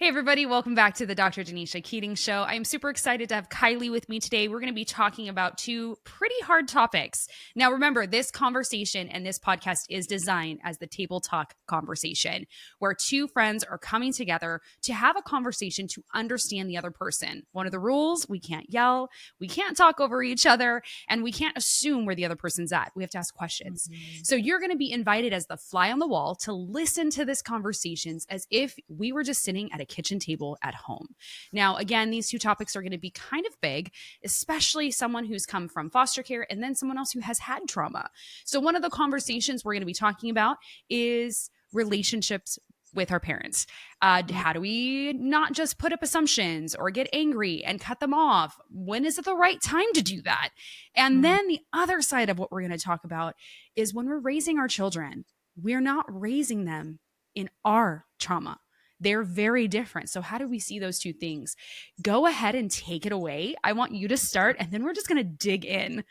Hey, everybody. Welcome back to the Dr. Denisha Keating Show. I'm super excited to have Kylie with me today. We're going to be talking about two pretty hard topics. Now, remember, this conversation and this podcast is designed as the table talk conversation, where two friends are coming together to have a conversation to understand the other person. One of the rules, we can't yell, we can't talk over each other, and we can't assume where the other person's at. We have to ask questions. So you're going to be invited as the fly on the wall to listen to this conversations as if we were just sitting at a kitchen table at home. Now, again, these two topics are going to be kind of big, especially someone who's come from foster care and then someone else who has had trauma. So one of the conversations we're going to be talking about is relationships with our parents. How do we not just put up assumptions or get angry and cut them off? When is it the right time to do that? And then the other side of what we're going to talk about is when we're raising our children, we're not raising them in our trauma. They're very different. So how do we see those two things? Go ahead and take it away. I want you to start, and then we're just going to dig in.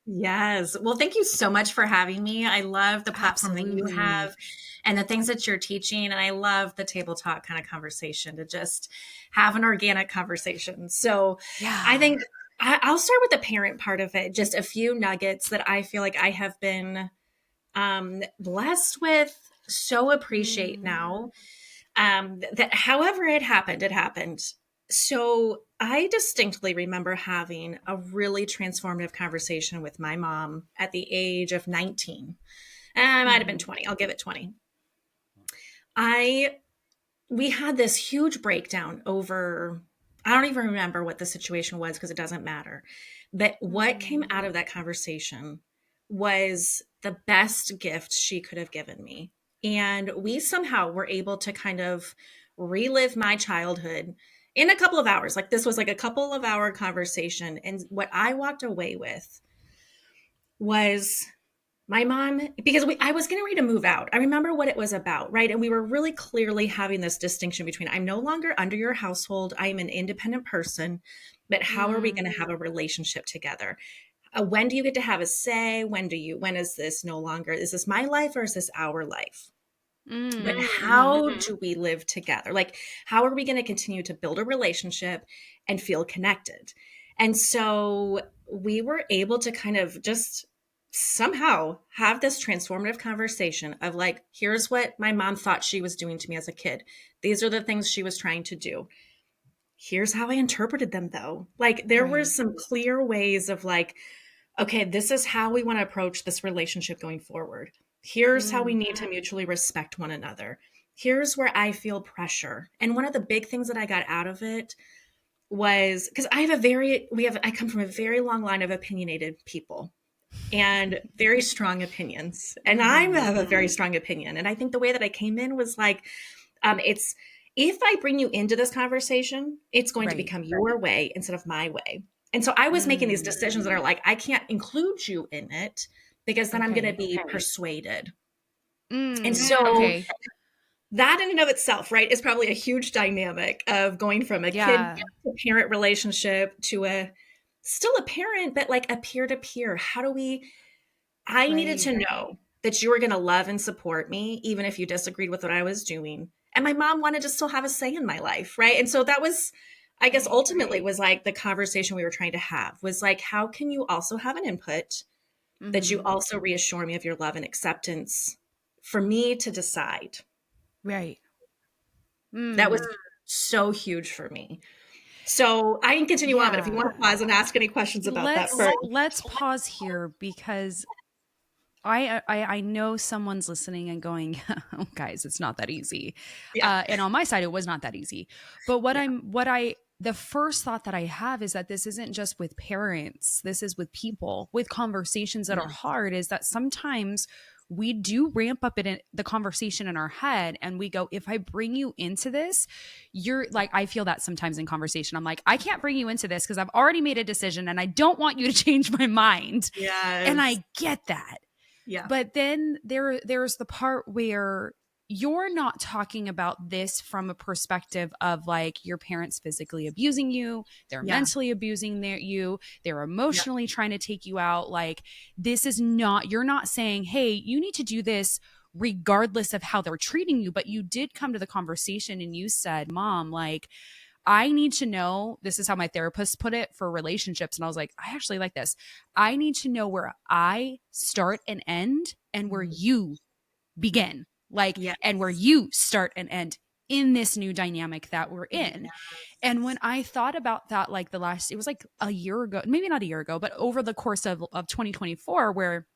Yes. Well, thank you so much for having me. I love the platform that you have and the things that you're teaching. And I love the table talk kind of conversation, to just have an organic conversation. So I think I'll start with the parent part of it. Just a few nuggets that I feel like I have been blessed with. So appreciate now that however it happened. So I distinctly remember having a really transformative conversation with my mom at the age of 19. I might have been 20. I'll give it 20. We had this huge breakdown over, I don't even remember what the situation was because it doesn't matter. But what came out of that conversation was the best gift she could have given me. And we somehow were able to kind of relive my childhood in a couple of hours. Like, this was like a couple of hour conversation. And what I walked away with was my mom, because I was getting ready to move out. I remember what it was about, right? And we were really clearly having this distinction between, I'm no longer under your household. I am an independent person, but how are we going to have a relationship together? When do you get to have a say? When is this no longer, is this my life or is this our life? But how do we live together? Like, how are we going to continue to build a relationship and feel connected? And so we were able to kind of just somehow have this transformative conversation of like, here's what my mom thought she was doing to me as a kid. These are the things she was trying to do. Here's how I interpreted them, though. Like, there were some clear ways of like, okay, this is how we want to approach this relationship going forward. Here's how we need to mutually respect one another. Here's where I feel pressure. And one of the big things that I got out of it was, because I come from a very long line of opinionated people and very strong opinions. And I have a very strong opinion. And I think the way that I came in was like, if I bring you into this conversation, it's going to become your way instead of my way. And so I was making these decisions that are like, I can't include you in it because then I'm going to be persuaded. And so that in and of itself, right, is probably a huge dynamic of going from a kid to parent relationship to still a parent, but like a peer-to-peer. I needed to know that you were going to love and support me, even if you disagreed with what I was doing. And my mom wanted to still have a say in my life, right? And so that was, I guess, ultimately was like the conversation we were trying to have was like, how can you also have an input that you also reassure me of your love and acceptance for me to decide? Right. That was so huge for me. So I can continue on, but if you want to pause and ask any questions about that first. Let's pause here because I know someone's listening and going, oh, guys, it's not that easy. And on my side, it was not that easy. But the first thought that I have is that this isn't just with parents. This is with people, with conversations that are hard, is that sometimes we do ramp up the conversation in our head and we go, if I bring you into this, you're like, I feel that sometimes in conversation. I'm like, I can't bring you into this because I've already made a decision and I don't want you to change my mind. Yes. And I get that. Yeah. But then there's the part where you're not talking about this from a perspective of like your parents physically abusing you, they're mentally abusing you, they're emotionally trying to take you out. Like, this is not, you're not saying, hey, you need to do this regardless of how they're treating you. But you did come to the conversation and you said, Mom, like, I need to know, this is how my therapist put it for relationships. And I was like, I actually like this. I need to know where I start and end and where you begin, like, Yeah. and where you start and end in this new dynamic that we're in. And when I thought about that, like it was like a year ago, maybe not a year ago, but over the course of 2024, where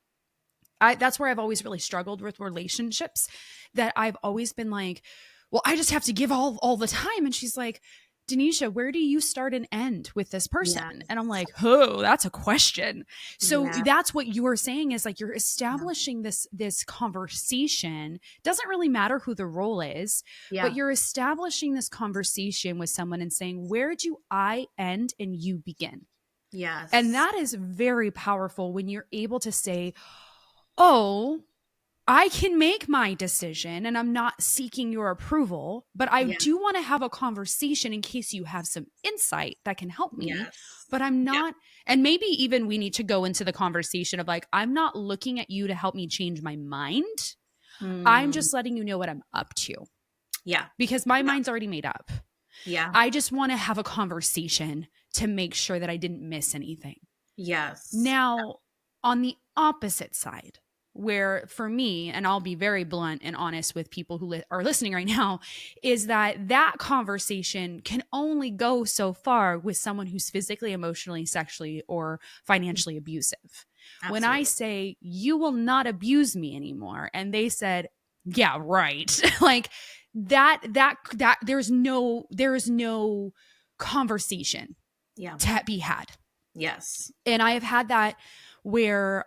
that's where I've always really struggled with relationships, that I've always been like, well, I just have to give all the time. And she's like, Denisha, where do you start and end with this person? Yes. And I'm like, oh, that's a question. So Yeah. that's what you were saying, is like, you're establishing this conversation. Doesn't really matter who the role is, but you're establishing this conversation with someone and saying, where do I end and you begin? Yes. And that is very powerful when you're able to say, oh, I can make my decision and I'm not seeking your approval, but I do want to have a conversation in case you have some insight that can help me. Yes. But I'm not, and maybe even we need to go into the conversation of like, I'm not looking at you to help me change my mind. I'm just letting you know what I'm up to. Yeah. Because my mind's already made up. Yeah. I just want to have a conversation to make sure that I didn't miss anything. Yes. Now, on the opposite side, where for me, and I'll be very blunt and honest with people who are listening right now, is that conversation can only go so far with someone who's physically, emotionally, sexually, or financially abusive. Absolutely. When I say, you will not abuse me anymore, and they said, yeah, right. Like that there's no conversation to be had. Yes. And I have had that where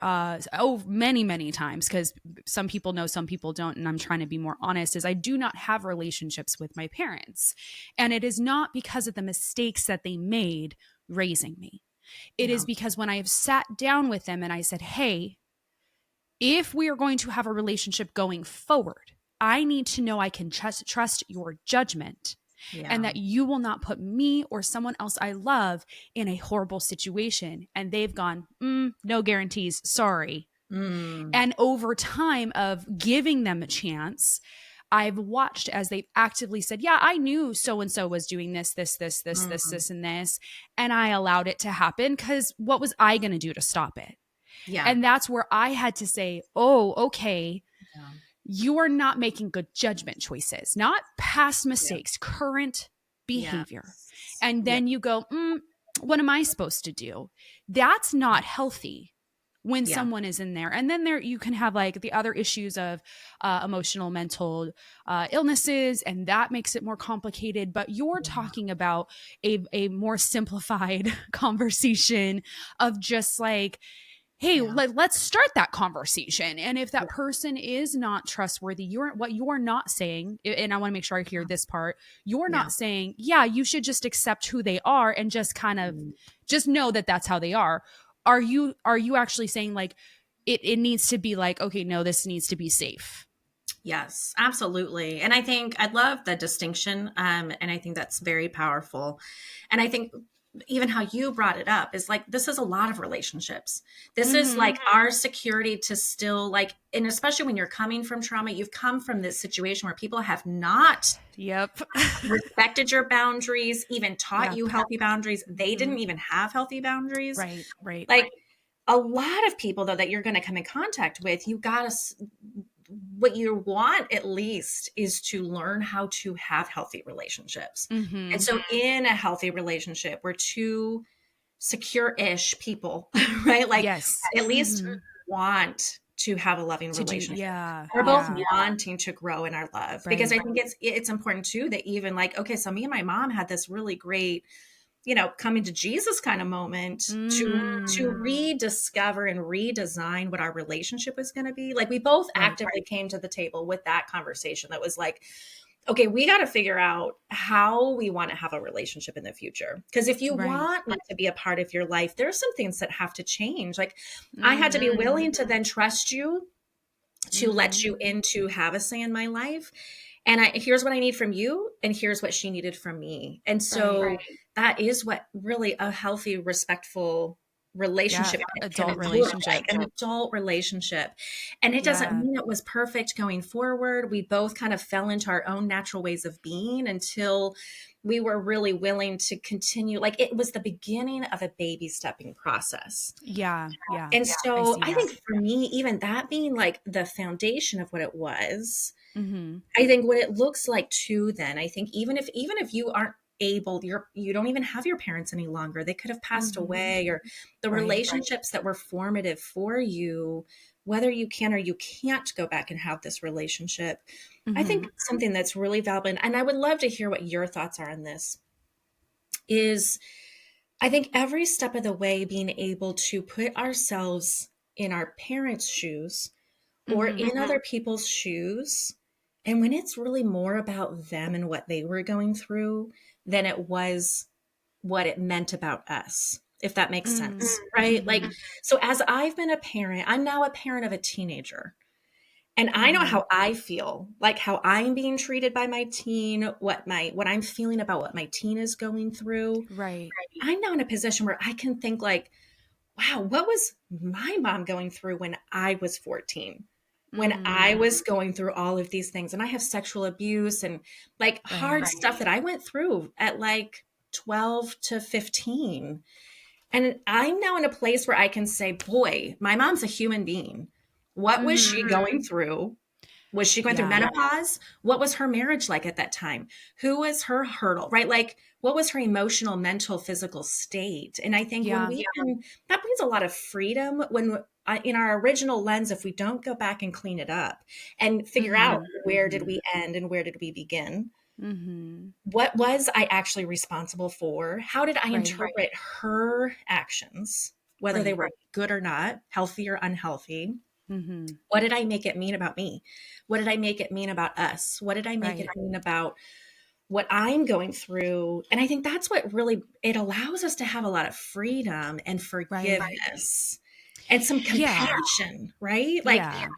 many times, because some people know, some people don't, and I'm trying to be more honest, is I do not have relationships with my parents, and it is not because of the mistakes that they made raising me. It is because when I have sat down with them and I said, hey, if we are going to have a relationship going forward, I need to know I can trust your judgment. And that you will not put me or someone else I love in a horrible situation. And they've gone, no guarantees, sorry. And over time of giving them a chance, I've watched as they've actively said, yeah, I knew so-and-so was doing this, and this. And I allowed it to happen because what was I going to do to stop it? Yeah. And that's where I had to say, oh, okay. Yeah. You are not making good judgment choices, not past mistakes, current behavior. And then you go, what am I supposed to do? That's not healthy when someone is in there. And then you can have like the other issues of emotional, mental illnesses, and that makes it more complicated. But you're talking about a more simplified conversation of just like, hey, let's start that conversation. And if that person is not trustworthy, what you're not saying, and I want to make sure I hear this part, you're not saying, yeah, you should just accept who they are and just kind of just know that that's how they are. Are you actually saying like it needs to be like, okay, no, this needs to be safe? Yes, absolutely. And I think I love the distinction. And I think that's very powerful. And I think even how you brought it up is like, this is a lot of relationships. This is like our security to still like, and especially when you're coming from trauma, you've come from this situation where people have not respected your boundaries, even taught you healthy boundaries. They didn't even have healthy boundaries. Right. Like a lot of people though, that you're going to come in contact with, you got to, what you want at least is to learn how to have healthy relationships. And so in a healthy relationship, we're two secure-ish people, right? Like at least want to have a loving relationship. We're both wanting to grow in our love, because I think it's important too, that even like, okay, so me and my mom had this really great, coming to Jesus kind of moment to rediscover and redesign what our relationship was going to be. Like we both actively came to the table with that conversation that was like, okay, we got to figure out how we want to have a relationship in the future. Because if you want it to be a part of your life, there's some things that have to change. Like I had to be willing to then trust you, to let you in, to have a say in my life. And here's what I need from you, and here's what she needed from me. And so that is what really a healthy, respectful relationship can adult look relationship. like, an adult relationship. And it doesn't Yeah. mean it was perfect going forward. We both kind of fell into our own natural ways of being until we were really willing to continue. Like it was the beginning of a baby stepping process. Yeah. Yeah. And I so see I that. think for me, even that being like the foundation of what it was, Mm-hmm. I think what it looks like too, then I think even if you aren't able, you don't even have your parents any longer. They could have passed Mm-hmm. away, or the Right. relationships that were formative for you, whether you can or you can't go back and have this relationship. I Mm-hmm. think something that's really valuable, and I would love to hear what your thoughts are on this, is I think every step of the way being able to put ourselves in our parents' shoes or Mm-hmm. in other people's shoes. And when it's really more about them and what they were going through than it was what it meant about us, if that makes sense, right? Like, Mm-hmm. so as I've been a parent, I'm now a parent of a teenager. And I know Mm-hmm. how I feel, like how I'm being treated by my teen, what I'm feeling about what my teen is going through. Right. I'm now in a position where I can think like, wow, what was my mom going through when I was 14? When I Mm. was going through all of these things, and I have sexual abuse and like hard Right. stuff that I went through at like 12 to 15. And I'm now in a place where I can say, boy, my mom's a human being. What was she Mm-hmm. going through? Was she going through Yeah. menopause? What was her marriage like at that time? Who was her hurdle, right? Like, what was her emotional, mental, physical state? And I think when Yeah. we can, that brings a lot of freedom when in our original lens, if we don't go back and clean it up and figure out Mm-hmm. where did we end and where did we begin? Mm-hmm. What was I actually responsible for? How did I Right. interpret her actions, whether they Right. were good or not, healthy or unhealthy? Mm-hmm. What did I make it mean about me? What did I make it mean about us? What did I make it Right. mean about what I'm going through? And I think that's what really it allows us to have a lot of freedom and Right. forgiveness and some Yeah. compassion, right? Like Yeah.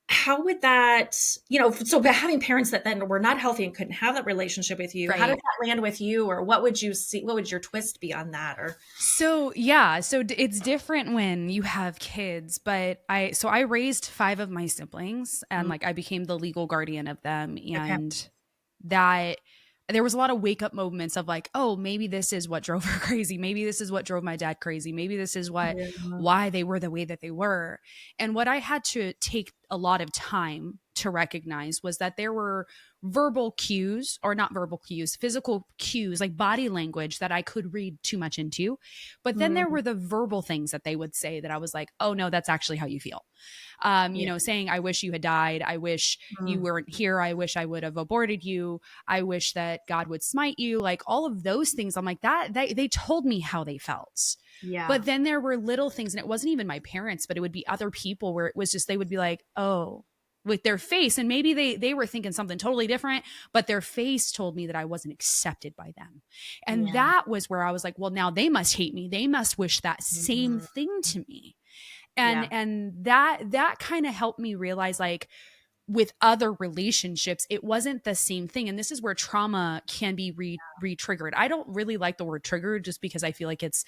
how would that, so having parents that then were not healthy and couldn't have that relationship with you, how does Right. that land with you? Or what would you see? What would your twist be on that? Or So yeah, so it's different when you have kids, but I raised 5 of my siblings and like I became the legal guardian of them, okay. and that there was a lot of wake up moments of like, oh, maybe this is what drove her crazy. Maybe this is what drove my dad crazy. Maybe this is Yeah. why they were the way that they were. And what I had to take a lot of time to recognize was that there were verbal cues, or not verbal cues, physical cues, like body language that I could read too much into. But then there Mm, were the verbal things that they would say that I was like, oh no, that's actually how you feel. yeah. Saying, I wish you had died. I wish you Mm, weren't here. I wish I would have aborted you. I wish that God would smite you. Like all of those things. I'm like, that they told me how they felt. yeah. But then there were little things, and it wasn't even my parents, but it would be other people where it was just, they would be like, oh, with their face. And maybe they were thinking something totally different, but their face told me that I wasn't accepted by them. And Yeah. that was where I was like, well, now they must hate me. They must wish that same Mhm. thing to me. Yeah. And that kind of helped me realize, like, with other relationships, it wasn't the same thing. And this is where trauma can be re-triggered. I don't really like the word triggered, just because I feel like it's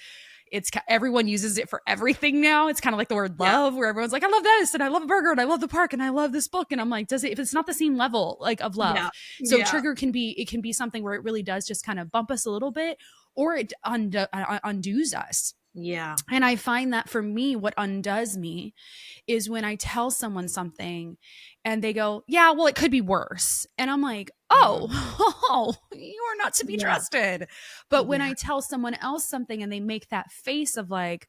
everyone uses it for everything now. It's kind of like the word Yeah. love, where everyone's like, I love this and I love a burger and I love the park and I love this book. And I'm like, does it, if it's not the same level like of love? Yeah. So Yeah. trigger can be something where it really does just kind of bump us a little bit, or it undoes us. Yeah. And I find that for me, what undoes me is when I tell someone something and they go, yeah, well, it could be worse. And I'm like, oh, oh, you are not to be Yeah. trusted. But when Yeah. I tell someone else something and they make that face of like,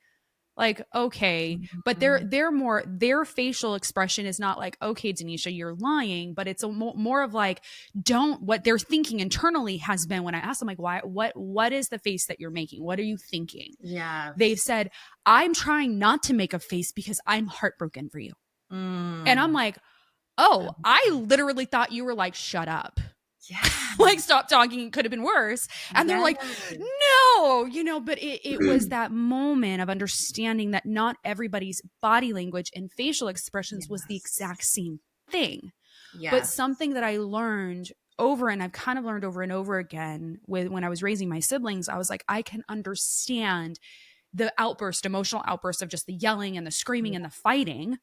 okay, but Mhm. their facial expression is not like, okay, Denisha, you're lying, but it's more of like, don't, what they're thinking internally has been, when I ask them like, why, what is the face that you're making, what are you thinking? They've Yes. said, I'm trying not to make a face because I'm heartbroken for you. And I'm Mm. like, oh, I literally thought you were like, shut up. Yeah. Like, stop talking, it could have been worse. And they're like, Yes. no, but it was that moment of understanding that not everybody's body language and facial expressions was the Yes. exact same thing. But Yes. something that I learned I've kind of learned over and over again with when I was raising my siblings, I was like, I can understand the emotional outburst of just the yelling and the screaming and the fighting.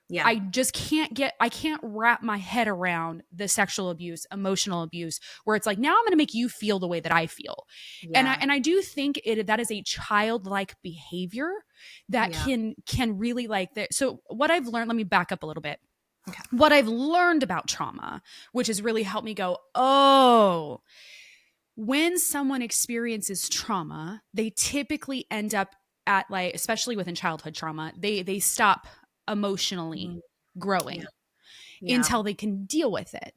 Yeah. I can't wrap my head around the sexual abuse, emotional abuse, where it's like, now I'm going to make you feel the way that I feel. Yeah. And I do think that is a childlike behavior that can really like that. So what I've learned, let me back up a little bit. Okay. What I've learned about trauma, which has really helped me go, oh, when someone experiences trauma, they typically end up at like, especially within childhood trauma, they stop emotionally growing until they can deal with it.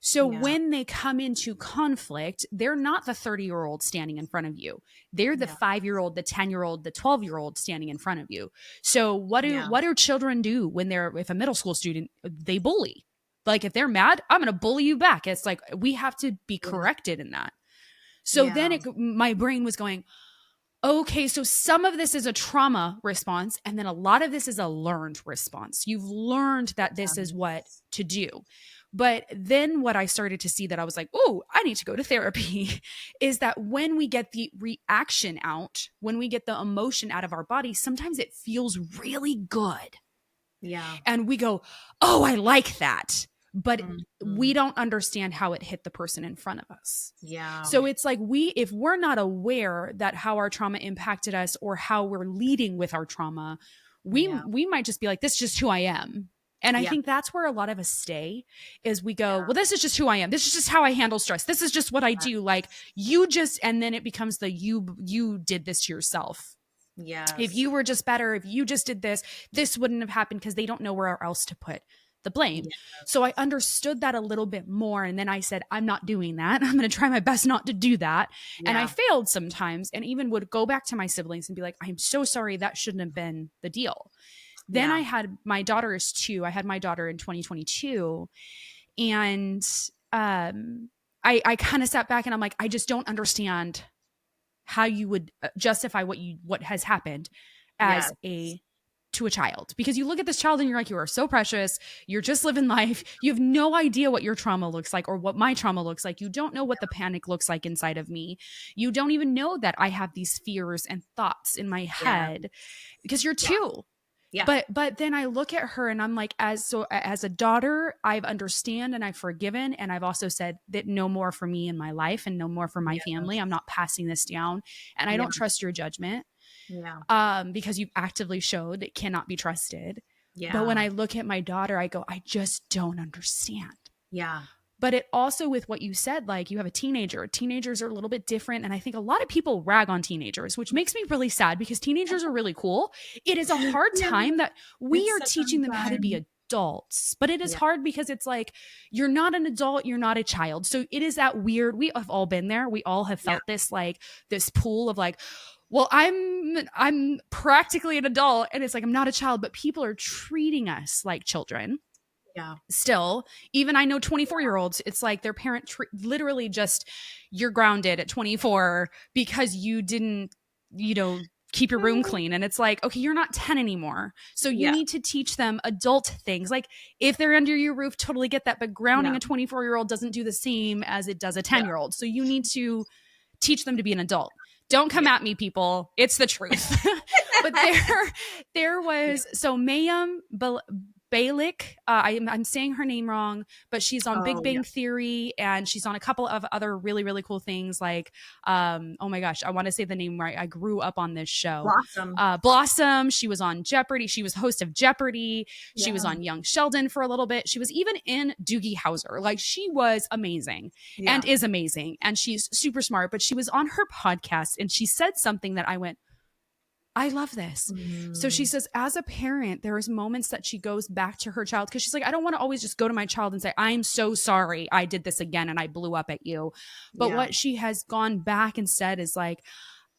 So when they come into conflict, they're not the 30-year-old standing in front of you. They're the 5-year-old, the 10-year-old, the 12-year-old standing in front of you. So what do children do when if a middle school student, they bully? Like if they're mad, I'm going to bully you back. It's like, we have to be corrected in that. So then my brain was going, okay, so some of this is a trauma response, and then a lot of this is a learned response. You've learned that this is what to do. But then what I started to see that I was like, oh, I need to go to therapy, is that when we get the reaction out, when we get the emotion out of our body, sometimes it feels really good. Yeah. And we go, oh, I like that. But we don't understand how it hit the person in front of us. Yeah. So it's like if we're not aware that how our trauma impacted us or how we're leading with our trauma, we might just be like, this is just who I am. And I think that's where a lot of us stay, is we go, well, this is just who I am. This is just how I handle stress. This is just what I do. Like and then it becomes you did this to yourself. Yeah. If you were just better, if you just did this, this wouldn't have happened, because they don't know where else to put the blame. So I understood that a little bit more. And then I said, I'm not doing that. I'm going to try my best not to do that. And I failed sometimes, and even would go back to my siblings and be like, I'm so sorry. That shouldn't have been the deal. Then I had, my daughter is 2. I had my daughter in 2022. And I kind of sat back and I'm like, I just don't understand how you would justify what has happened as to a child, because you look at this child and you're like, you are so precious. You're just living life. You have no idea what your trauma looks like or what my trauma looks like. You don't know what the panic looks like inside of me. You don't even know that I have these fears and thoughts in my head because you're 2. Yeah. But then I look at her and I'm like, as a daughter, I've understand and I've forgiven. And I've also said that no more for me in my life and no more for my family. I'm not passing this down, and I don't trust your judgment. Because you've actively showed it cannot be trusted. But when I look at my daughter, I go, I just don't understand. But it also, with what you said, like you have a teenager. Teenagers are a little bit different. And I think a lot of people rag on teenagers, which makes me really sad, because teenagers are really cool. It is a hard time that we are teaching them how to be adults, but it is hard because it's like, you're not an adult, you're not a child. So it is that weird, we have all been there. We all have felt this, like this pool of like, well, I'm practically an adult, and it's like, I'm not a child, but people are treating us like children. Still, even I know 24-year-olds, it's like their parent literally just, you're grounded at 24 because you didn't, keep your room clean. And it's like, okay, you're not 10 anymore. So you need to teach them adult things. Like if they're under your roof, totally get that. But grounding a 24-year-old doesn't do the same as it does a 10-year-old. So you need to teach them to be an adult. Don't come at me, people. It's the truth. But there was, so Mayim Bialik, I'm saying her name wrong, but she's on Big Bang Theory, and she's on a couple of other really, really cool things, like, oh my gosh, I want to say the name right. I grew up on this show. Blossom. She was on Jeopardy. She was host of Jeopardy. She was on Young Sheldon for a little bit. She was even in Doogie Howser. Like, she was amazing and is amazing. And she's super smart, but she was on her podcast and she said something that I went, I love this. So she says, as a parent, there is moments that she goes back to her child, because she's like, I don't want to always just go to my child and say, I'm so sorry I did this again and I blew up at you. But what she has gone back and said is like,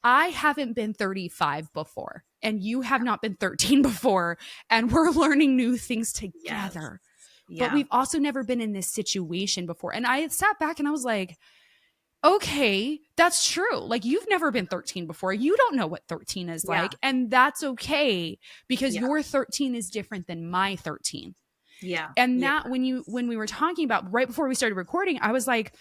I haven't been 35 before, and you have not been 13 before, and we're learning new things together. But we've also never been in this situation before. And I sat back and I was like, okay, that's true. Like, you've never been 13 before. You don't know what 13 is like. And that's okay, because your 13 is different than my 13. And that when we were talking about right before we started recording, I was like,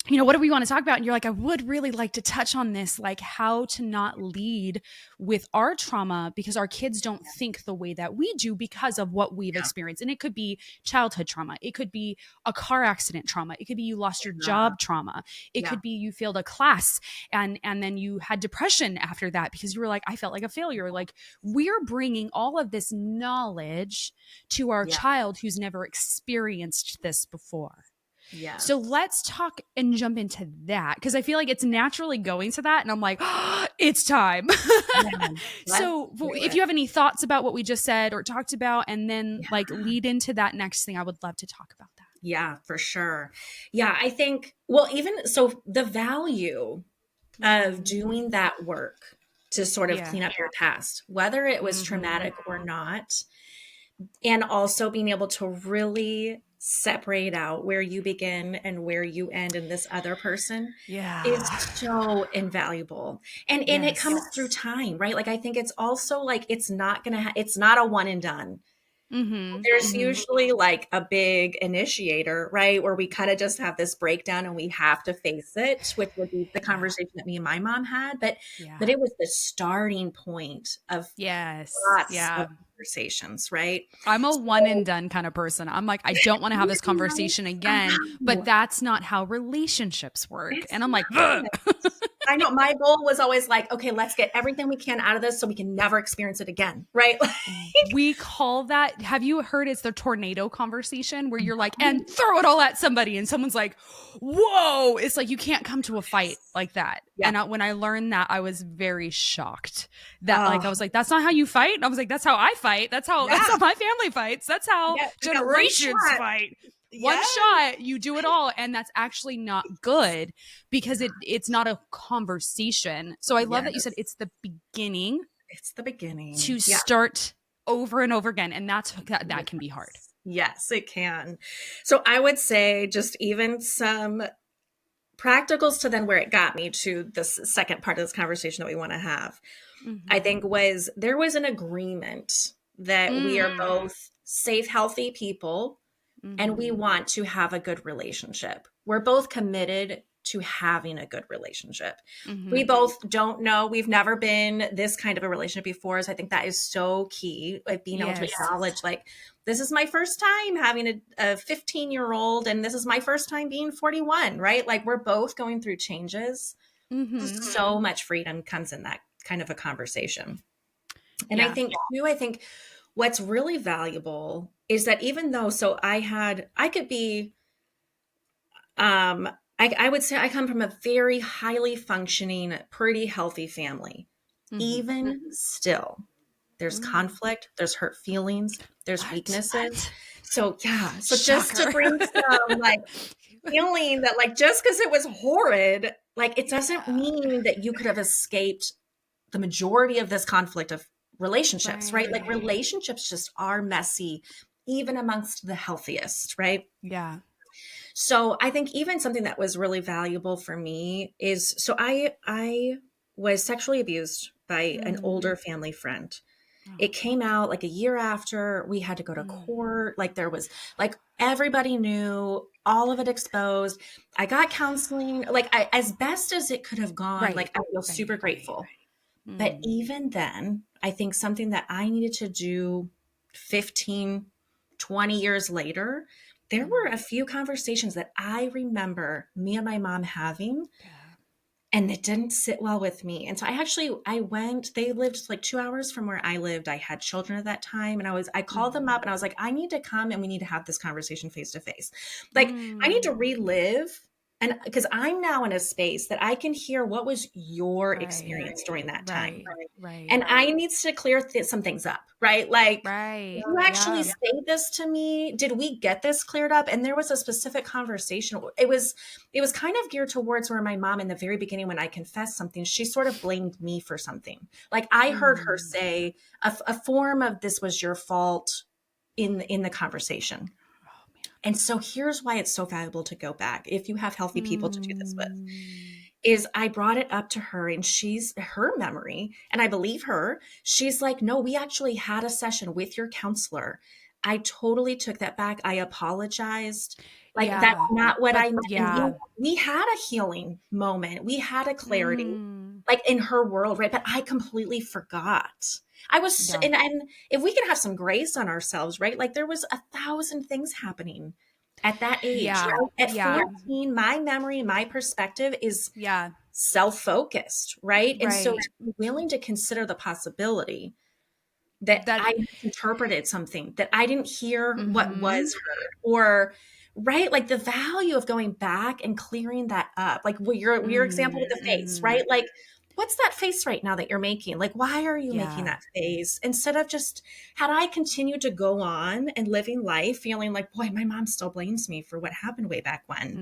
what do we want to talk about? And you're like, I would really like to touch on this, like how to not lead with our trauma because our kids don't think the way that we do because of what we've Yeah. experienced. And it could be childhood trauma. It could be a car accident trauma. It could be you lost your Yeah. job trauma. It Yeah. could be you failed a class and then you had depression after that because you were like, I felt like a failure. Like we're bringing all of this knowledge to our Yeah. child who's never experienced this before. Yes. So let's talk and jump into that because I feel like it's naturally going to that. And I'm like, it's time. So if you have any thoughts about what we just said or talked about, and then like lead into that next thing, I would love to talk about that. Yeah, for sure. Yeah, I think, well, even so, the value of doing that work to sort of clean up your past, whether it was traumatic or not, and also being able to really separate out where you begin and where you end in this other person is so invaluable. And it comes through time, right? Like I think it's also like it's not gonna it's not a one and done. There's usually like a big initiator, right? Where we kind of just have this breakdown and we have to face it, which would be the conversation that me and my mom had. But it was the starting point of lots of conversations, right? I'm a one and done kind of person. I'm like, I don't want to have this conversation again, but that's not how relationships work. And I'm like, I know my goal was always like, okay, let's get everything we can out of this so we can never experience it again. Right. We call that, have you heard it's the tornado conversation where you're like, and throw it all at somebody. And someone's like, whoa, it's like, you can't come to a fight like that. Yeah. And when I learned that, I was very shocked that like, I was like, that's not how you fight. And I was like, that's how I fight. That's how my family fights. That's how generations fight. One shot, you do it all. And that's actually not good because it's not a conversation. So I love that you said it's the beginning. It's the beginning. To start over and over again. And that can be hard. Yes, it can. So I would say just even some practicals to then where it got me to this second part of this conversation that we want to have, I think there was an agreement that we are both safe, healthy people. And we want to have a good relationship. We're both committed to having a good relationship. We both don't know. We've never been this kind of a relationship before. So I think that is so key. Like being able to acknowledge like, this is my first time having a 15-year-old and this is my first time being 41, right? Like we're both going through changes. So much freedom comes in that kind of a conversation. And I think what's really valuable is that even though, I would say I come from a very highly functioning, pretty healthy family. Even still, there's conflict, there's hurt feelings, there's weaknesses. So just to bring some like feeling that like, just because it was horrid, like it doesn't mean that you could have escaped the majority of this conflict of relationships, right? Like relationships just are messy, even amongst the healthiest, right? Yeah. So I think even something that was really valuable for me is, so I was sexually abused by an older family friend. It came out like a year after we had to go to court. Like there was like, everybody knew, all of it exposed. I got counseling, like as best as it could have gone. Like I feel super grateful. But even then, I think something that I needed to do 15, 20 years later, there were a few conversations that I remember me and my mom having, and it didn't sit well with me. And so they lived like 2 hours from where I lived. I had children at that time. And I called them up and I was like, I need to come and we need to have this conversation face to face. Like I need to relive. And because I'm now in a space that I can hear what was your experience during that time. And I need to clear some things up, right? Like, you actually say this to me. Did we get this cleared up? And there was a specific conversation. It was kind of geared towards where my mom in the very beginning, when I confessed something, she sort of blamed me for something. Like I heard her say a form of this was your fault in the conversation. And so here's why it's so valuable to go back, if you have healthy people to do this with, is I brought it up to her and her memory, and I believe her, she's like, no, we actually had a session with your counselor I totally took that back. I apologized. Like, that's Yeah. not what But I meant. And yeah. we had a healing moment. We had a clarity, Mm, like in her world, right? But I completely forgot. I was, yeah. and if we can have some grace on ourselves, right? Like there was 1,000 things happening at that age, Yeah. right? At Yeah. 14, my memory, my perspective is Yeah. self-focused, right? And so Right. to be willing to consider the possibility that That I misinterpreted something, that I didn't hear what mm-hmm. was heard, or right, like the value of going back and clearing that up. Like your example with the face, Mm-hmm. right? Like, what's that face right now that you're making? Like, why are you making Yeah. that face? Instead of just, had I continued to go on and living life feeling like, boy, my mom still blames me for what happened way back when.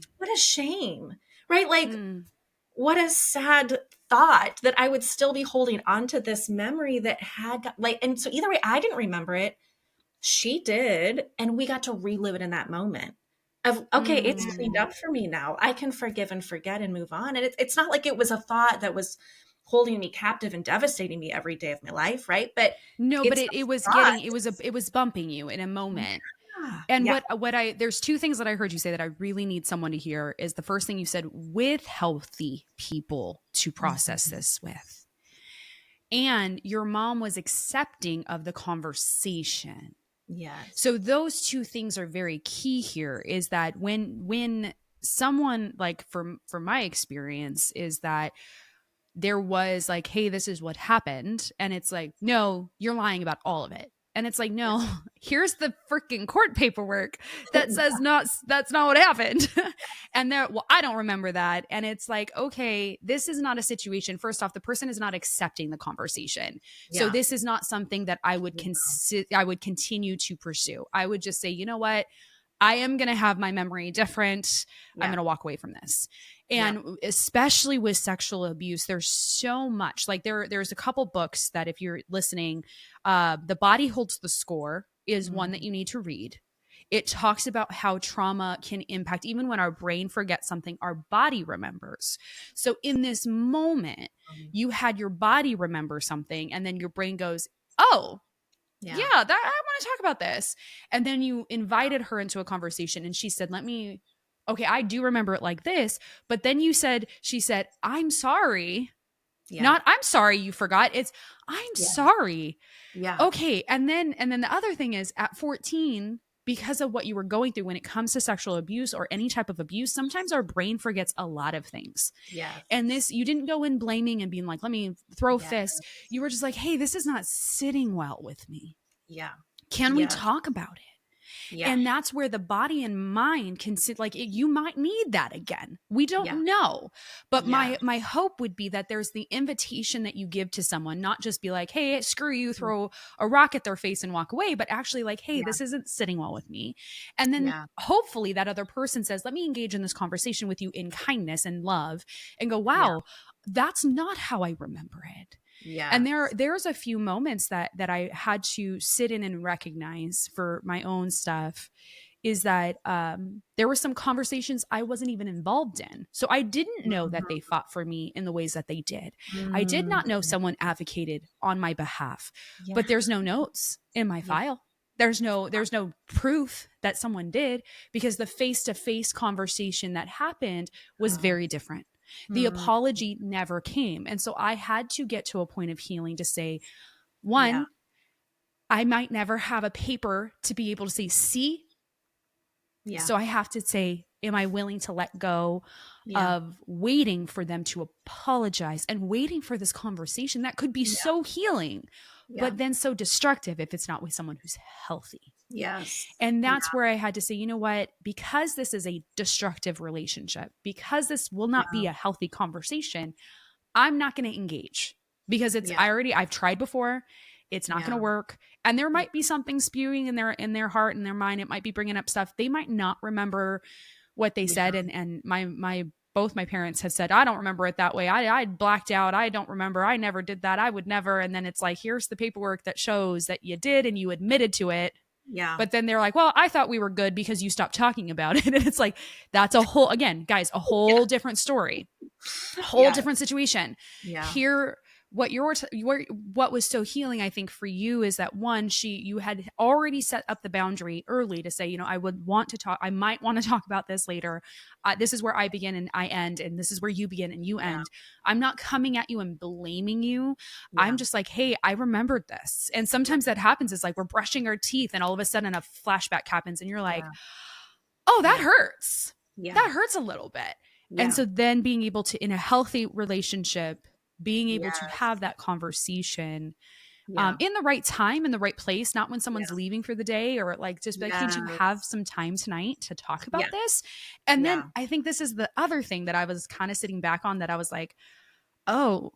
Mm. What a shame, right? Like, Mm. what a sad thought that I would still be holding on to this memory that had like, and so either way, I didn't remember it. She did. And we got to relive it in that moment of, okay, it's cleaned Mm. up for me now. I can forgive and forget and move on. And it's not like it was a thought that was holding me captive and devastating me every day of my life. Right. But No, but it's it was thought. getting it was bumping you in a moment. And Yeah. what I there's two things that I heard you say that I really need someone to hear is the first thing you said, with healthy people to process Mhm. this with. And your mom was accepting of the conversation. Yes. So those two things are very key here, is that when someone, like from my experience, is that there was like, hey, this is what happened, and it's like, no, you're lying about all of it. And it's like, no, here's the freaking court paperwork that says not, that's not what happened. And they're, well, I don't remember that. And it's like, okay, this is not a situation. First off, the person is not accepting the conversation. So Yeah. this is not something that I would I would continue to pursue. I would just say, you know what? I am going to have my memory different. I'm Yeah. going to walk away from this. Yeah. And especially with sexual abuse, there's so much. Like there's a couple books that, if you're listening, The Body Holds the Score is one that you need to read. It talks about how trauma can impact, even when our brain forgets something, our body remembers. So in this moment, you had your body remember something, and then your brain goes, oh, yeah, that I want to talk about this. And then you invited her into a conversation, and she said, okay, I do remember it like this. But then she said, I'm sorry. Yeah. Not, I'm sorry you forgot. It's, I'm sorry. Yeah. Okay. And then the other thing is, at 14, because of what you were going through when it comes to sexual abuse or any type of abuse, sometimes our brain forgets a lot of things. Yeah. And this, you didn't go in blaming and being like, let me throw fists. You were just like, hey, this is not sitting well with me. Yeah. Can we talk about it? Yeah. And that's where the body and mind can sit. Like, you might need that again. We don't know. But my hope would be that there's the invitation that you give to someone, not just be like, hey, screw you, throw a rock at their face and walk away, but actually like, hey, this isn't sitting well with me. And then hopefully that other person says, let me engage in this conversation with you in kindness and love, and go, wow, that's not how I remember it. Yeah. And there's a few moments that I had to sit in and recognize for my own stuff, is that there were some conversations I wasn't even involved in. So I didn't know that they fought for me in the ways that they did. I did not know someone advocated on my behalf, but there's no notes in my file. There's no proof that someone did, because the face-to-face conversation that happened was very different. The apology never came. And so I had to get to a point of healing to say, one, I might never have a paper to be able to say, see. So I have to say, am I willing to let go of waiting for them to apologize and waiting for this conversation that could be so healing, but then so destructive if it's not with someone who's healthy. Yes. And that's where I had to say, you know what, because this is a destructive relationship, because this will not be a healthy conversation, I'm not going to engage, because I've tried before. It's not going to work. And there might be something spewing in their heart and their mind. It might be bringing up stuff. They might not remember what they said. And both my parents have said, I don't remember it that way. I blacked out. I don't remember. I never did that. I would never. And then it's like, here's the paperwork that shows that you did and you admitted to it. Yeah. But then they're like, well, I thought we were good because you stopped talking about it. And it's like, that's a whole, again, guys, a whole different story, a whole different situation. Yeah. Here, what was so healing, I think, for you is that one, you had already set up the boundary early to say, I would want to talk, I might want to talk about this later. This is where I begin and I end, and this is where you begin and you Yeah. end. I'm not coming at you and blaming you. Yeah. I'm just like, hey, I remembered this. And sometimes that happens is like we're brushing our teeth and all of a sudden a flashback happens and you're like, oh, that hurts. Yeah. That hurts a little bit. And so then being able to, in a healthy relationship, being able to have that conversation in the right time, in the right place, not when someone's leaving for the day, or like just like, hey, do you have some time tonight to talk about this? And then I think this is the other thing that I was kind of sitting back on, that I was like, oh,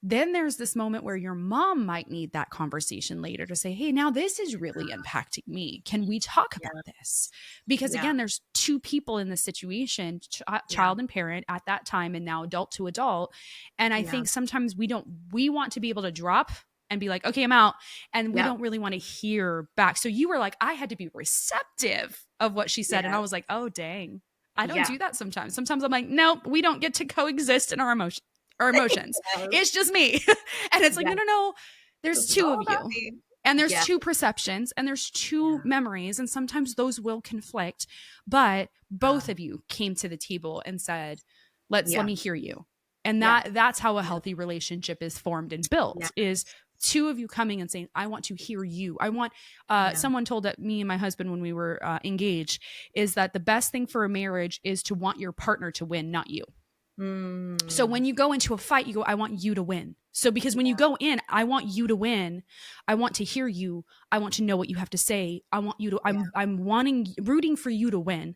then there's this moment where your mom might need that conversation later to say, hey, now this is really impacting me. Can we talk about this? Because again, there's two people in this situation, child and parent at that time, and now adult to adult. And I think sometimes we want to be able to drop and be like, okay, I'm out. And we don't really want to hear back. So you were like, I had to be receptive of what she said. And I was like, oh, dang, I don't do that sometimes. Sometimes I'm like, nope, we don't get to coexist in our emotions. It's just me. And it's like, no, there's two of you. And there's two perceptions and there's two memories. And sometimes those will conflict, but both of you came to the table and said, let me hear you. And that's how a healthy relationship is formed and built, is two of you coming and saying, I want to hear you. I want, someone told me and my husband when we were engaged, is that the best thing for a marriage is to want your partner to win, not you. So when you go into a fight, you go, I want you to win. So because when you go in, I want you to win. I want to hear you. I want to know what you have to say. I want you to, I'm rooting for you to win.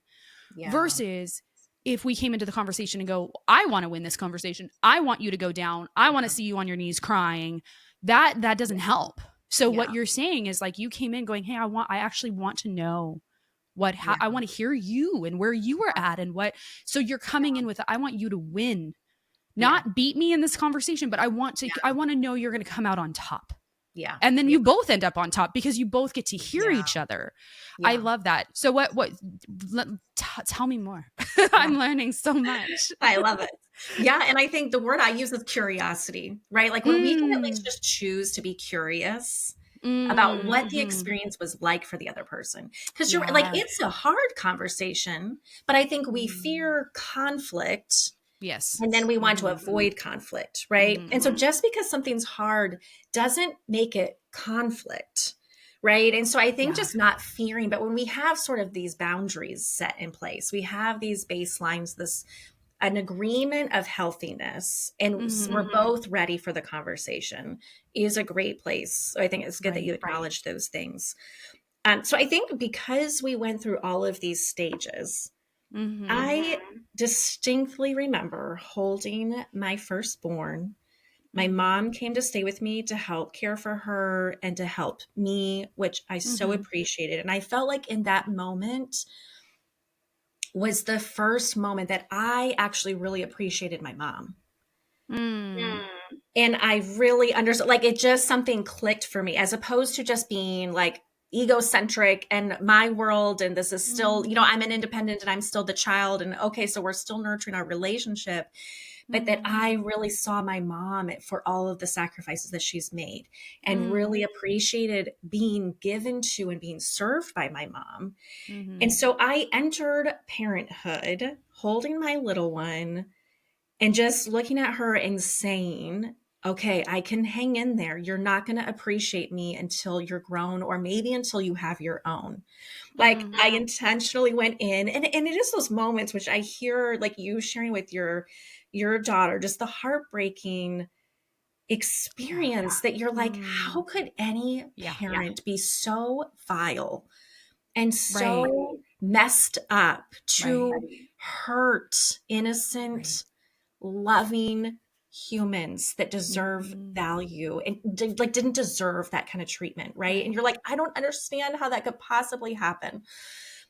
Versus if we came into the conversation and go, I want to win this conversation. I want you to go down. I want to see you on your knees crying. That doesn't help. So what you're saying is like, you came in going, hey, I actually want to know I want to hear you and where you were at and what. So you're coming in with, I want you to win, not beat me in this conversation, but I want to know you're going to come out on top. Yeah. And then you both end up on top because you both get to hear each other. I love that. So tell me more. I'm learning so much. I love it. Yeah. And I think the word I use is curiosity, right? Like when we can at least just choose to be curious about what the experience was like for the other person. Because you're like, it's a hard conversation, but I think we fear conflict. Yes. And then we want to avoid conflict, right? And so just because something's hard doesn't make it conflict, right? And so I think just not fearing, but when we have sort of these boundaries set in place, we have these baselines, an agreement of healthiness, and we're both ready for the conversation, is a great place. So I think it's good that you acknowledge those things. So I think because we went through all of these stages, I distinctly remember holding my firstborn. My mom came to stay with me to help care for her and to help me, which I so appreciated. And I felt like in that moment was the first moment that I actually really appreciated my mom. And I really understood, like, it just something clicked for me, as opposed to just being like egocentric and my world. And this is still, I'm an independent and I'm still the child. And okay, so we're still nurturing our relationship. But that I really saw my mom for all of the sacrifices that she's made and really appreciated being given to and being served by my mom. And so I entered parenthood holding my little one and just looking at her and saying, okay, I can hang in there. You're not going to appreciate me until you're grown, or maybe until you have your own. Like I intentionally went in, and it is those moments which I hear like you sharing with your daughter, just the heartbreaking experience that you're like, how could any parent be so vile and so messed up to hurt innocent, loving humans that deserve value and didn't deserve that kind of treatment, right? And you're like, I don't understand how that could possibly happen.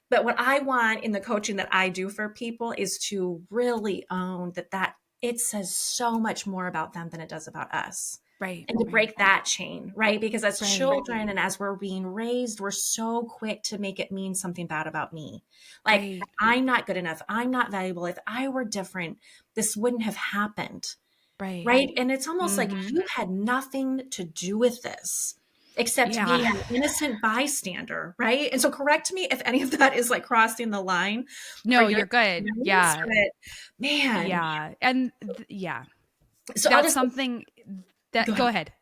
But what I want in the coaching that I do for people is to really own that it says so much more about them than it does about us. Right. And to break that chain, right? Because as children and as we're being raised, we're so quick to make it mean something bad about me. Like, I'm not good enough. I'm not valuable. If I were different, this wouldn't have happened. Right. right? And it's almost like Mm-hmm. you had nothing to do with this except Yeah. being an innocent bystander, right? And so correct me if any of that is like crossing the line for No, your you're good. experience, Yeah. but man, Yeah. And yeah, so I'll that's just something go that ahead. go ahead.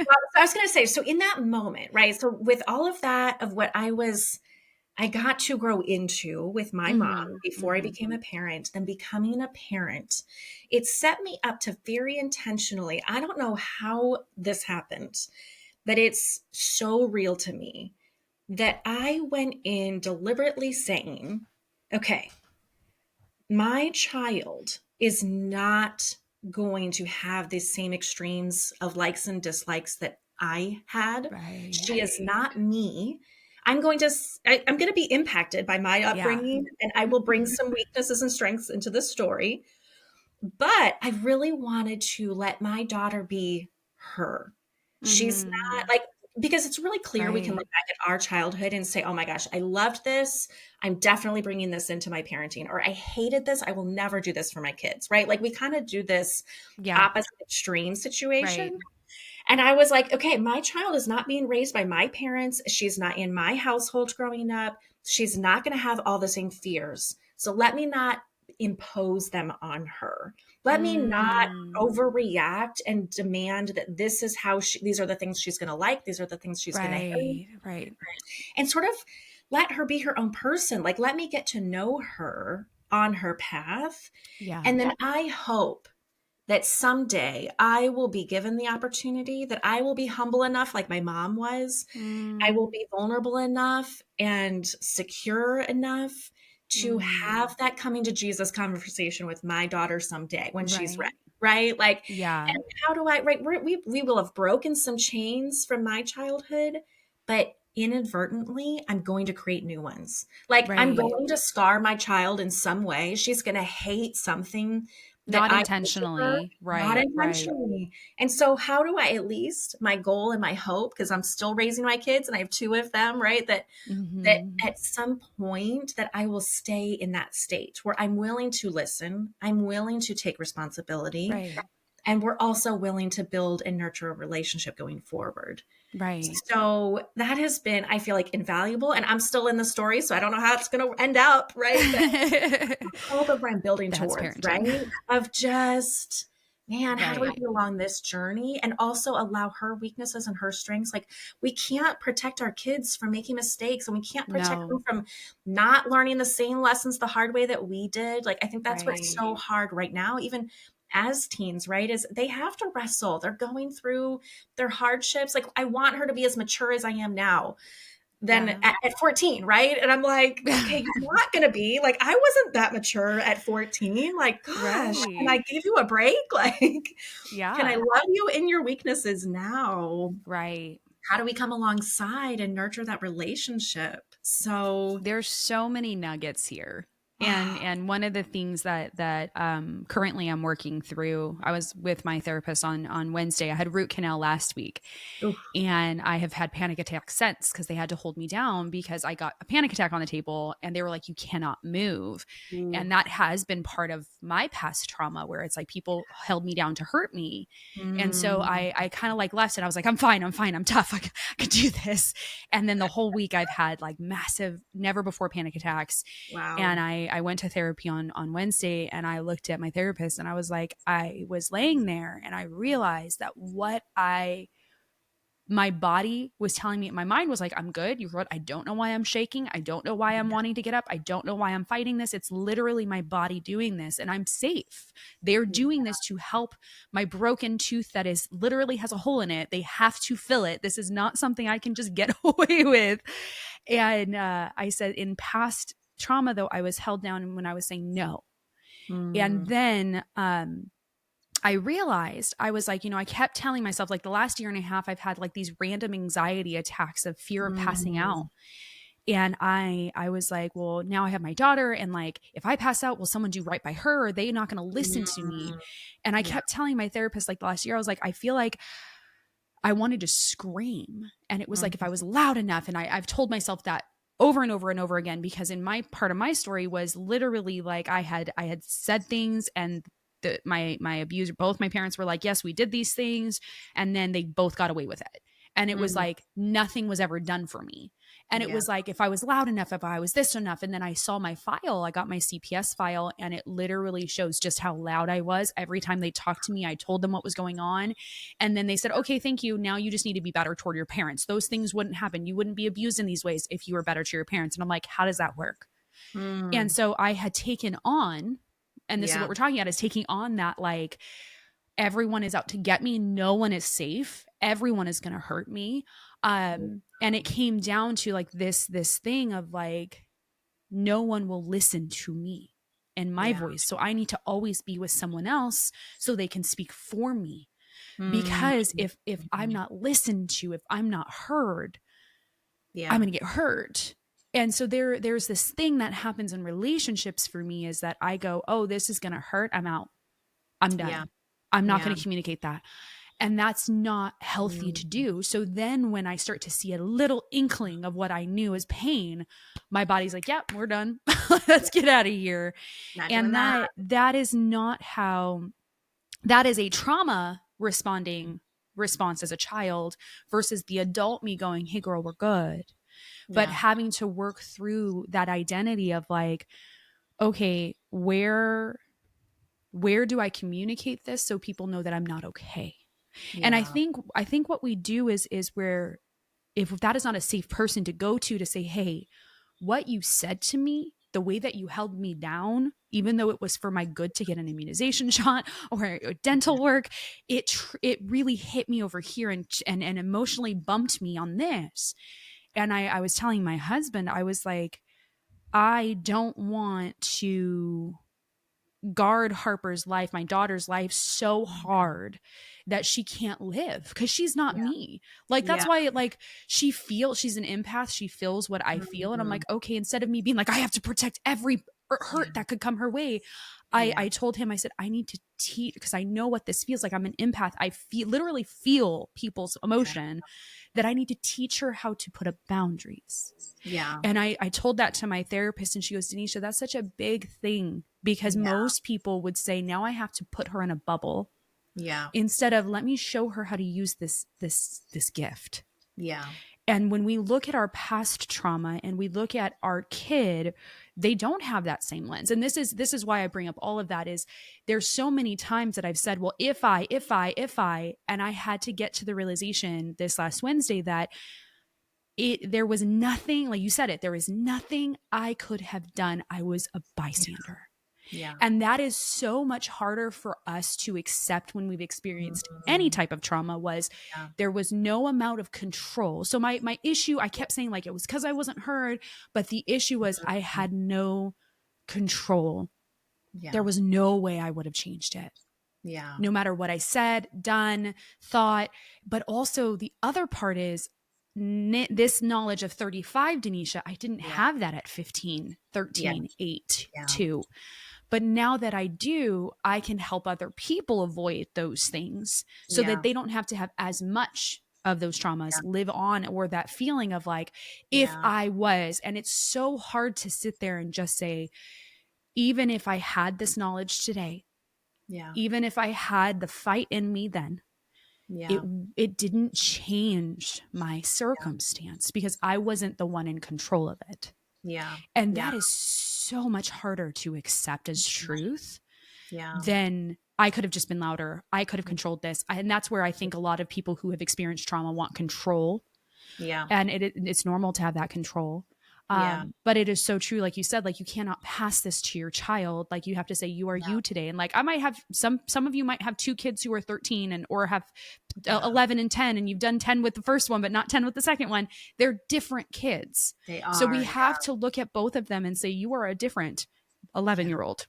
Well, so I was going to say, so in that moment, right? So with all of that, of what I got to grow into with my mom Mhm. before I Mhm. became a parent, then becoming a parent, it set me up to very intentionally. I don't know how this happened, but it's so real to me that I went in deliberately saying, okay, my child is not going to have the same extremes of likes and dislikes that I had. Right. She is not me. I'm going to I'm going to be impacted by my Yeah. upbringing, and I will bring some weaknesses and strengths into the story. But I really wanted to let my daughter be her. She's not Mhm. like, because it's really clear we can look Right. back at our childhood and say, oh my gosh, I loved this. I'm definitely bringing this into my parenting. Or I hated this. I will never do this for my kids, right? Like we kind of do this Yeah. opposite extreme Right. situation. And I was like, okay, my child is not being raised by my parents. She's not in my household growing up. She's not going to have all the same fears. So let me not impose them on her. Let me not Mm. overreact and demand that this is how these are the things she's going to like. These are the things she's going to hate. Right. Right. And sort of let her be her own person. Like, let me get to know her on her path. Yeah. And then I hope that someday I will be given the opportunity, that I will be humble enough, like my mom was. I will Mm. be vulnerable enough and secure enough to Mhm. have that coming to Jesus conversation with my daughter someday when she's ready. Right. Right? Like, Yeah. and how do I, right? We will have broken some chains from my childhood, but inadvertently, I'm going to create new ones. Like, I'm Right. going to scar my child in some way. She's going to hate something that Not I did to her, intentionally. not Right. Right. intentionally. And so, how do I, at least my goal and my hope, because I'm still raising my kids and I have two of them, right? That Mhm. at some point that I will stay in that state where I'm willing to listen, I'm willing to take responsibility, Right. and we're also willing to build and nurture a relationship going forward. Right. So that has been, I feel like, invaluable. And I'm still in the story, so I don't know how it's going to end up, right? But hope of what I'm building That's towards, right? parenting. Of just, man, how do we Right. be along this journey and also allow her weaknesses and her strengths? Like, we can't protect our kids from making mistakes, and we can't protect them No. from not learning the same lessons the hard way that we did. Like, I think that's what's Right. so hard right now, even as teens, right? Is they have to wrestle. They're going through their hardships. Like, I want her to be as mature as I am now than Yeah. at 14, right? And I'm like, okay, you're not going to be like, I wasn't that mature at 14. Like, gosh, can I Right. give you a break? Like, can I Yeah. love you in your weaknesses now? Right. How do we come alongside and nurture that relationship? So, There's so many nuggets here. And one of the things that currently I'm working through, I was with my therapist on Wednesday. I had root canal last week, oof, and I have had panic attacks since because they had to hold me down because I got a panic attack on the table and they were like, you cannot move. ooh, And that has been part of my past trauma where it's like people held me down to hurt me. And so mm, I kind of like left and I was like, I'm fine. I'm fine. I'm tough. I can do this. And then the whole week I've had like massive, never before panic attacks. wow. And I went to therapy on Wednesday and I looked at my therapist and I was like, I was laying there and I realized that my body was telling me, my mind was like, I'm good. You're good. I don't know why I'm shaking. I don't know why I'm wanting to get up. I don't know why I'm fighting this. It's literally my body doing this and I'm safe. They're doing this to help my broken tooth that is literally has a hole in it. They have to fill it. This is not something I can just get away with. And I said, in past trauma, though, I was held down when I was saying no. And Mm, then I realized I was like, I kept telling myself like the last year and a half, I've had like these random anxiety attacks of fear of passing out. mm, And I was like, well, now I have my daughter. And like, if I pass out, will someone do right by her? Or are they not going to listen to me? mm, And I yeah. kept telling my therapist like the last year, I was like, I feel like I wanted to scream. And it was like, if I Mhm. was loud enough, and I've told myself that over and over and over again, because in my part of my story was literally like I had said things and my abuser, both my parents were like, yes, we did these things. And then they both got away with it. And it was like, nothing was ever done for me. And it was like, if I was loud enough, if I was this enough, and then I saw my file, I got my CPS file, and it literally shows just how loud I was. Every time they talked to me, I told them what was going on. And then they said, okay, thank you. Now you just need to be better toward your parents. Those things wouldn't happen. You wouldn't be abused in these ways if you were better to your parents. And I'm like, how does that work? And so I had taken on, and this is what we're talking about, is taking on that, like, everyone is out to get me. No one is safe. Everyone is going to hurt me. And it came down to like this thing of like, no one will listen to me and my voice. So I need to always be with someone else so they can speak for me. Because if I'm not listened to, if I'm not heard, I'm going to get hurt. And so there's this thing that happens in relationships for me, is that I go, oh, this is going to hurt. I'm out. I'm done. Yeah. I'm not going to communicate that. And that's not healthy to do. So then when I start to see a little inkling of what I knew as pain, my body's like, yep, we're done. Let's get out of here. And that is not how, that is a trauma response as a child versus the adult me going, hey girl, we're good. But having to work through that identity of like, okay, where do I communicate this so people know that I'm not okay? And I think what we do is where, if that is not a safe person to go to say, hey, what you said to me, the way that you held me down, even though it was for my good to get an immunization shot or dental work, it really hit me over here and emotionally bumped me on this. And I was telling my husband, I was like, I don't want to guard Harper's life, my daughter's life, so hard that she can't live, because she's not me. Like, that's why, like, she's an empath. She feels what I feel. And I'm like, okay, instead of me being like, I have to protect every hurt that could come her way, I told him, I said, I need to teach, because I know what this feels like. I'm an empath. I literally feel people's emotion, that I need to teach her how to put up boundaries. Yeah. And I told that to my therapist, and she goes, Denisha, that's such a big thing, because most people would say, now I have to put her in a bubble. Yeah. Instead of, let me show her how to use this gift. Yeah. And when we look at our past trauma and we look at our kid, they don't have that same lens. And this is why I bring up all of that, is there's so many times that I've said, well, if I, and I had to get to the realization this last Wednesday that there was nothing, like you said it, there was nothing I could have done. I was a bystander. Yeah. And that is so much harder for us to accept when we've experienced any type of trauma. There was no amount of control. So my issue, I kept saying like it was because I wasn't heard, but the issue was I had no control. Yeah. There was no way I would have changed it. Yeah. No matter what I said, done, thought. But also the other part is this knowledge of 35, Denisha, I didn't have that at 15, 13, 8, 2. But now that I do, I can help other people avoid those things so that they don't have to have as much of those traumas live on, or that feeling of like, if I was. And it's so hard to sit there and just say, even if I had this knowledge today, even if I had the fight in me then, it didn't change my circumstance because I wasn't the one in control of it. Yeah. And that is so much harder to accept as truth than I could have just been louder. I could have controlled this. And that's where I think a lot of people who have experienced trauma want control. Yeah. And it's normal to have that control. But it is so true. Like you said, like you cannot pass this to your child. Like you have to say, you are you today. And like, I might have some of you might have 2 kids who are 13 or have 11 and 10, and you've done 10 with the first one, but not 10 with the second one. They're different kids. They are. So we have to look at both of them and say, you are a different 11-year-old.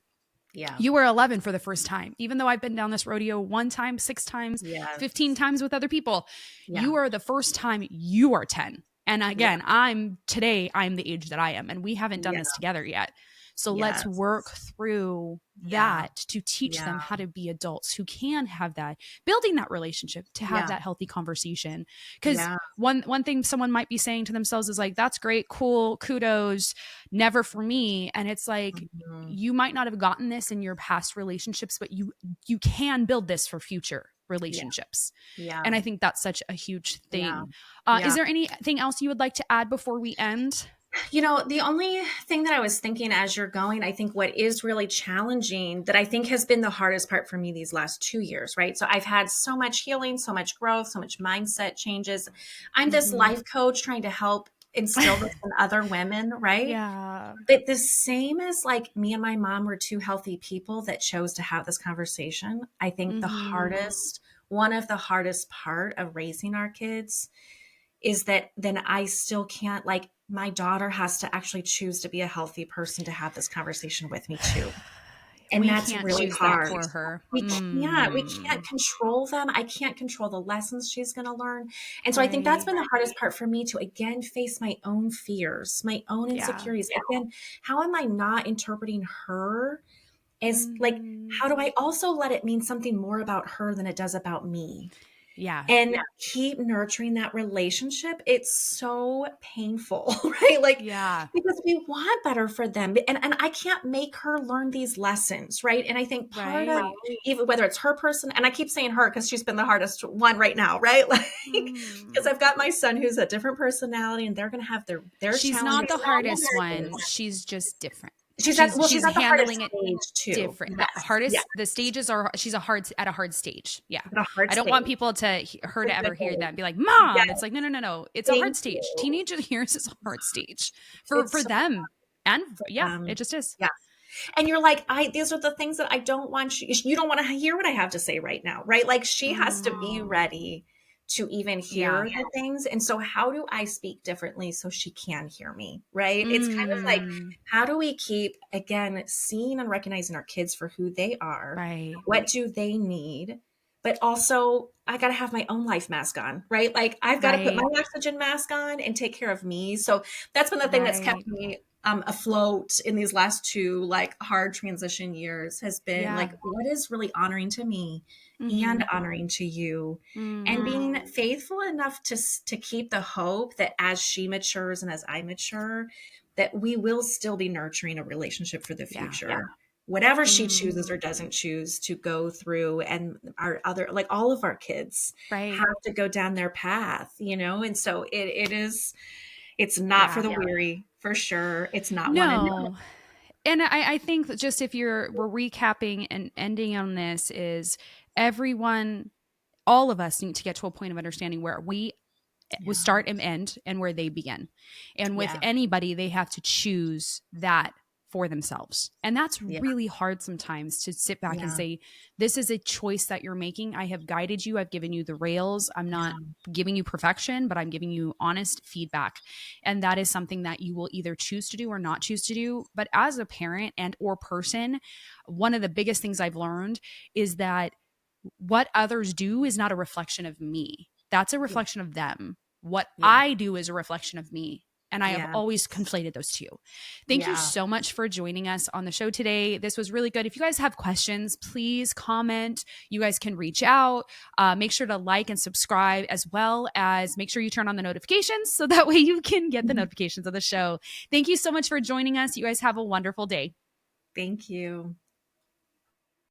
Yeah. You were 11 for the first time, even though I've been down this rodeo 1 time, 6 times, 15 times with other people. You are the first time you are 10. And again, I'm the age that I am, and we haven't done this together yet. So let's Yes. work through Yeah. that to teach Yeah. them how to be adults who can have that, building that relationship, to have Yeah. that healthy conversation. Because Yeah. one thing someone might be saying to themselves is like, that's great, cool, kudos, never for me. And it's like, Mhm. you might not have gotten this in your past relationships, but you can build this for future Yeah. relationships. Yeah. And I think that's such a huge Yeah. thing. Yeah. Is there anything else you would like to add before we end? The only thing that I was thinking as you're going, I think what is really challenging that I think has been the hardest part for me these last 2 years, right? So I've had so much healing, so much growth, so much mindset changes. I'm this life coach trying to help instill this in other women, right? Yeah. But the same as like me and my mom were two healthy people that chose to have this conversation. I think one of the hardest part of raising our kids is that then I still can't, like, my daughter has to actually choose to be a healthy person to have this conversation with me too. And We that's can't really choose that hard. for her. We can't control them. I can't control the lessons she's going to learn. And so I think that's Right. been the hardest part for me to again face my own fears, my own Yeah. insecurities. Again, how am I not interpreting her as like, how do I also let it mean something more about her than it does about me? Yeah. And keep nurturing that relationship. It's so painful, right? Like, Yeah. because we want better for them. And I can't make her learn these lessons, right? And I think part of Right. even whether it's her person, and I keep saying her because she's been the hardest one right now, right? Like, because I've got my son who's a different personality and they're going to have their She's not challenges. the hardest one. She's just different. She's at the hardest handling it stage too. different. The Yes. hardest, Yeah. the stages are, she's at a hard stage. Yeah. At a hard I don't want stage. people her to ever hear that and be like, Mom, Yes. it's like, no. It's a Thank hard stage. you. Teenager years is a hard stage for It's so them. And hard. it just is. Yeah. And you're like, these are the things that I don't want you don't want to hear what I have to say right now, right? Like she has to be ready to even hear the things. And so how do I speak differently so she can hear me, right? It's kind of like, how do we keep, again, seeing and recognizing our kids for who they are? Right. What do they need? But also, I got to have my own life mask on, right? Like I've got to put my oxygen mask on and take care of me. So that's been the thing that's kept me afloat in these last two like hard transition years has been like, what is really honoring to me and honoring to you, and being faithful enough to keep the hope that as she matures and as I mature, that we will still be nurturing a relationship for the future. Whatever she chooses or doesn't choose to go through, and our other, like all of our kids have to go down their path, and so it's not for the weary, for sure. It's not one and done. And I think that just if we're recapping and ending on this is all of us need to get to a point of understanding where we start and end and where they begin. And with anybody, they have to choose that for themselves. And that's really hard sometimes to sit back and say, this is a choice that you're making. I have guided you. I've given you the rails. I'm not giving you perfection, but I'm giving you honest feedback. And that is something that you will either choose to do or not choose to do. But as a parent and or person, one of the biggest things I've learned is that what others do is not a reflection of me. That's a reflection of them. What I do is a reflection of me. And I have always conflated those two. Thank you so much for joining us on the show today. This was really good. If you guys have questions, please comment. You guys can reach out. Make sure to like and subscribe, as well as make sure you turn on the notifications so that way you can get the notifications of the show. Thank you so much for joining us. You guys have a wonderful day. Thank you.